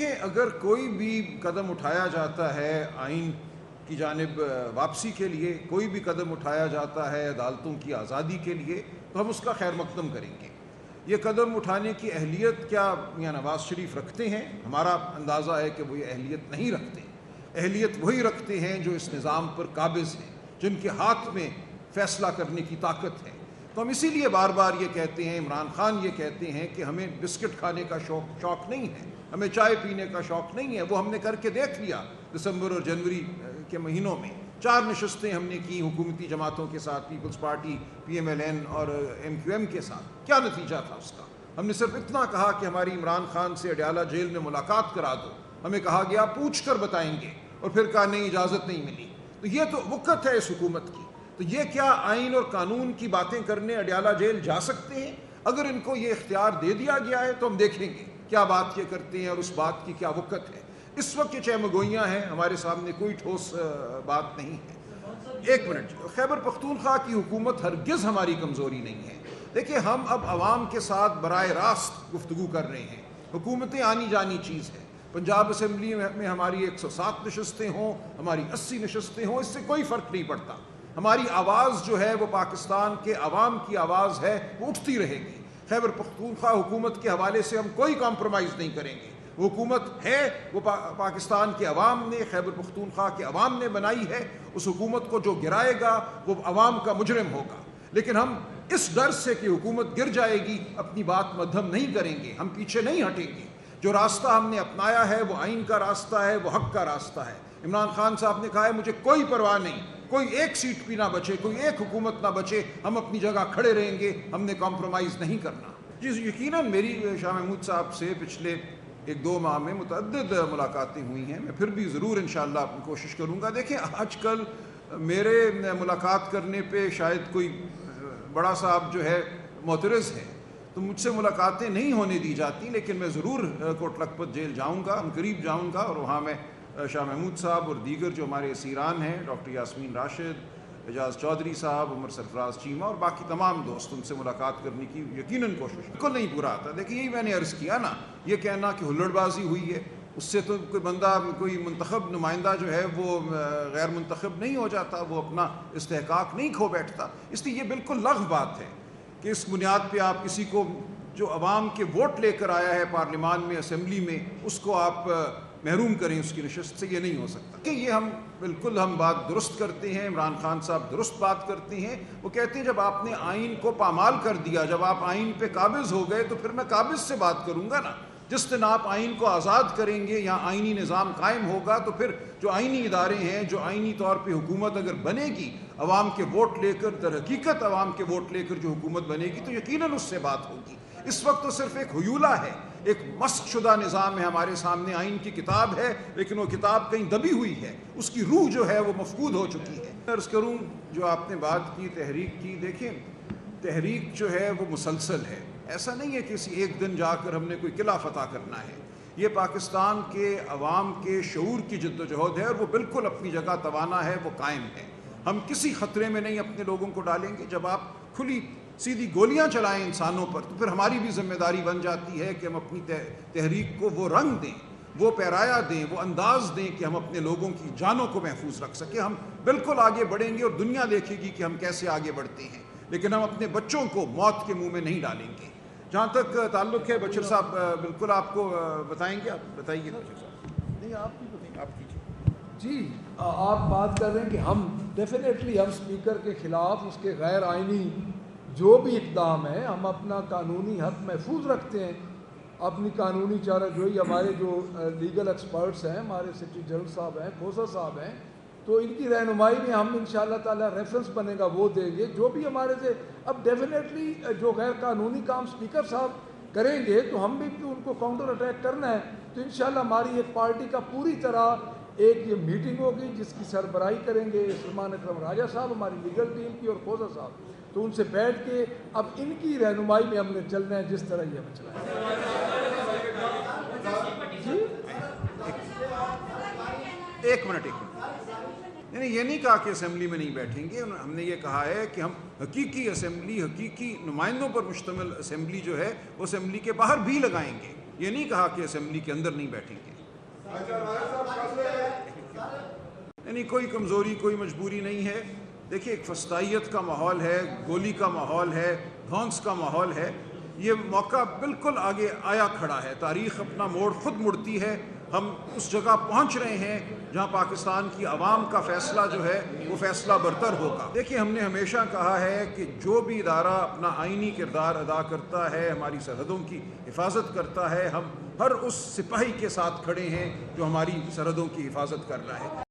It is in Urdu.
دیکھیں اگر کوئی بھی قدم اٹھایا جاتا ہے آئین کی جانب واپسی کے لیے، کوئی بھی قدم اٹھایا جاتا ہے عدالتوں کی آزادی کے لیے، تو ہم اس کا خیر مقدم کریں گے۔ یہ قدم اٹھانے کی اہلیت کیا میاں نواز شریف رکھتے ہیں؟ ہمارا اندازہ ہے کہ وہ یہ اہلیت نہیں رکھتے۔ اہلیت وہی رکھتے ہیں جو اس نظام پر قابض ہیں، جن کے ہاتھ میں فیصلہ کرنے کی طاقت ہے۔ تو ہم اسی لیے بار بار یہ کہتے ہیں، عمران خان یہ کہتے ہیں کہ ہمیں بسکٹ کھانے کا شوق نہیں ہے، ہمیں چائے پینے کا شوق نہیں ہے۔ وہ ہم نے کر کے دیکھ لیا دسمبر اور جنوری کے مہینوں میں۔ 4 نشستیں ہم نے کی حکومتی جماعتوں کے ساتھ، پیپلز پارٹی، پی ایم ایل این اور ایم کیو ایم کے ساتھ۔ کیا نتیجہ تھا اس کا؟ ہم نے صرف اتنا کہا کہ ہماری عمران خان سے اڈیالہ جیل میں ملاقات کرا دو۔ ہمیں کہا گیا پوچھ کر بتائیں گے، اور پھر کہا نہیں، اجازت نہیں ملی۔ تو یہ تو وقت ہے اس حکومت کی۔ تو یہ کیا آئین اور قانون کی باتیں کرنے اڈیالہ جیل جا سکتے ہیں؟ اگر ان کو یہ اختیار دے دیا گیا ہے تو ہم دیکھیں گے کیا بات یہ کرتے ہیں اور اس بات کی کیا وقت ہے۔ اس وقت یہ چہمگوئیاں ہیں، ہمارے سامنے کوئی ٹھوس بات نہیں ہے۔ ایک منٹ، خیبر پختونخوا کی حکومت ہرگز ہماری کمزوری نہیں ہے۔ دیکھیں ہم اب عوام کے ساتھ براہ راست گفتگو کر رہے ہیں۔ حکومتیں آنی جانی چیز ہے۔ پنجاب اسمبلی میں ہماری 107 نشستیں ہوں، ہماری 80 نشستیں ہوں، اس سے کوئی فرق نہیں پڑتا۔ ہماری آواز جو ہے وہ پاکستان کے عوام کی آواز ہے، وہ اٹھتی رہے گی۔ خیبر پختونخوا حکومت کے حوالے سے ہم کوئی کمپرومائز نہیں کریں گے۔ وہ حکومت ہے، وہ پاکستان کے عوام نے، خیبر پختونخوا کے عوام نے بنائی ہے۔ اس حکومت کو جو گرائے گا وہ عوام کا مجرم ہوگا۔ لیکن ہم اس ڈر سے کہ حکومت گر جائے گی اپنی بات مدھم نہیں کریں گے، ہم پیچھے نہیں ہٹیں گے۔ جو راستہ ہم نے اپنایا ہے وہ آئین کا راستہ ہے، وہ حق کا راستہ ہے۔ عمران خان صاحب نے کہا ہے مجھے کوئی پرواہ نہیں، کوئی ایک سیٹ بھی نہ بچے، کوئی ایک حکومت نہ بچے، ہم اپنی جگہ کھڑے رہیں گے، ہم نے کمپرومائز نہیں کرنا۔ جی یقیناً میری شاہ محمود صاحب سے پچھلے 1-2 ماہ میں متعدد ملاقاتیں ہوئی ہیں، میں پھر بھی ضرور انشاءاللہ اپنی کوشش کروں گا۔ دیکھیں آج کل میرے ملاقات کرنے پہ شاید کوئی بڑا صاحب جو ہے معترض ہے، تو مجھ سے ملاقاتیں نہیں ہونے دی جاتی، لیکن میں ضرور کوٹ لکھپت جیل جاؤں گا، قریب جاؤں گا، اور وہاں میں شاہ محمود صاحب اور دیگر جو ہمارے اسیران ہیں، ڈاکٹر یاسمین راشد، اعجاز چودھری صاحب، عمر سرفراز چیمہ اور باقی تمام دوست، ان سے ملاقات کرنے کی یقیناً کوشش بالکل نہیں برا آتا۔ دیکھیں یہی میں نے عرض کیا نا، یہ کہنا کہ ہلڑ بازی ہوئی ہے، اس سے تو کوئی بندہ، کوئی منتخب نمائندہ جو ہے وہ غیر منتخب نہیں ہو جاتا، وہ اپنا استحقاق نہیں کھو بیٹھتا۔ اس لیے یہ بالکل لغو بات ہے کہ اس بنیاد پہ آپ کسی کو جو عوام کے ووٹ لے کر آیا ہے پارلیمان میں، اسمبلی میں، اس کو آپ محروم کریں اس کی نشست سے۔ یہ نہیں ہو سکتا کہ یہ ہم بات درست کرتے ہیں۔ عمران خان صاحب درست بات کرتے ہیں، وہ کہتے ہیں جب آپ نے آئین کو پامال کر دیا، جب آپ آئین پہ قابض ہو گئے تو پھر میں قابض سے بات کروں گا نا۔ جس دن آپ آئین کو آزاد کریں گے یا آئینی نظام قائم ہوگا تو پھر جو آئینی ادارے ہیں، جو آئینی طور پہ حکومت اگر بنے گی عوام کے ووٹ لے کر، در حقیقت عوام کے ووٹ لے کر جو حکومت بنے گی تو یقیناً اس سے بات ہوگی۔ اس وقت تو صرف ایک حیولہ ہے، ایک مسخ شدہ نظام ہے ہمارے سامنے۔ آئین کی کتاب ہے لیکن وہ کتاب کہیں دبی ہوئی ہے، اس کی روح جو ہے وہ مفقود ہو چکی ہے۔ عرض کروں جو آپ نے بات کی تحریک کی، دیکھیں تحریک جو ہے وہ مسلسل ہے، ایسا نہیں ہے کسی ایک دن جا کر ہم نے کوئی قلعہ فتح کرنا ہے۔ یہ پاکستان کے عوام کے شعور کی جد و جہد ہے، اور وہ بالکل اپنی جگہ توانا ہے، وہ قائم ہے۔ ہم کسی خطرے میں نہیں اپنے لوگوں کو ڈالیں گے۔ جب آپ کھلی سیدھی گولیاں چلائیں انسانوں پر تو پھر ہماری بھی ذمہ داری بن جاتی ہے کہ ہم اپنی تحریک کو وہ رنگ دیں، وہ پیرایا دیں، وہ انداز دیں کہ ہم اپنے لوگوں کی جانوں کو محفوظ رکھ سکیں۔ ہم بالکل آگے بڑھیں گے اور دنیا دیکھے گی کہ ہم کیسے آگے بڑھتے ہیں، لیکن ہم اپنے بچوں کو موت کے منہ میں نہیں ڈالیں گے۔ جہاں تک تعلق ہے بشیر صاحب بالکل آپ کو بتائیں گے، آپ بتائیے بشیر صاحب۔ نہیں آپ بھی بتائیں، آپ کیجیے۔ جی آپ بات کر رہے ہیں کہ ہم ڈیفینیٹلی ہم اسپیکر کے خلاف اس کے غیر آئینی جو بھی اقدام ہے، ہم اپنا قانونی حق محفوظ رکھتے ہیں۔ اپنی قانونی چارہ جوئی ہمارے جو لیگل ایکسپرٹس ہیں، ہمارے سیکرٹری جنرل صاحب ہیں، کھوسا صاحب ہیں، تو ان کی رہنمائی میں ہم انشاءاللہ تعالی ریفرنس بنے گا وہ دیں گے جو بھی ہمارے سے۔ اب ڈیفینیٹلی جو غیر قانونی کام اسپیکر صاحب کریں گے تو ہم بھی ان کو کاؤنٹر اٹیک کرنا ہے۔ تو انشاءاللہ ہماری ایک پارٹی کا پوری طرح ایک یہ میٹنگ ہوگی جس کی سربراہی کریں گے سلمان اکرم راجہ صاحب، ہماری لیگل ٹیم کی، اور کھوسا صاحب۔ تو ان سے بیٹھ کے اب ان کی رہنمائی میں ہم نے چلنا ہے جس طرح یہ ہمیں چلانا ہے۔ جی ایک منٹ نہیں، یہ نہیں کہا کہ اسمبلی میں نہیں بیٹھیں گے۔ ہم نے یہ کہا ہے کہ ہم حقیقی اسمبلی، حقیقی نمائندوں پر مشتمل اسمبلی جو ہے وہ اسمبلی کے باہر بھی لگائیں گے۔ یہ نہیں کہا کہ اسمبلی کے اندر نہیں بیٹھیں گے. یعنی کوئی کمزوری کوئی مجبوری نہیں ہے. دیکھیے ایک فسطائیت کا ماحول ہے, گولی کا ماحول ہے, دھونس کا ماحول ہے. یہ موقع بالکل آگے آیا کھڑا ہے. تاریخ اپنا موڑ خود مڑتی ہے. ہم اس جگہ پہنچ رہے ہیں جہاں پاکستان کی عوام کا فیصلہ جو ہے وہ فیصلہ برتر ہوگا. دیکھیے ہم نے ہمیشہ کہا ہے کہ جو بھی ادارہ اپنا آئینی کردار ادا کرتا ہے, ہماری سرحدوں کی حفاظت کرتا ہے, ہم ہر اس سپاہی کے ساتھ کھڑے ہیں جو ہماری سرحدوں کی حفاظت کر رہا ہے.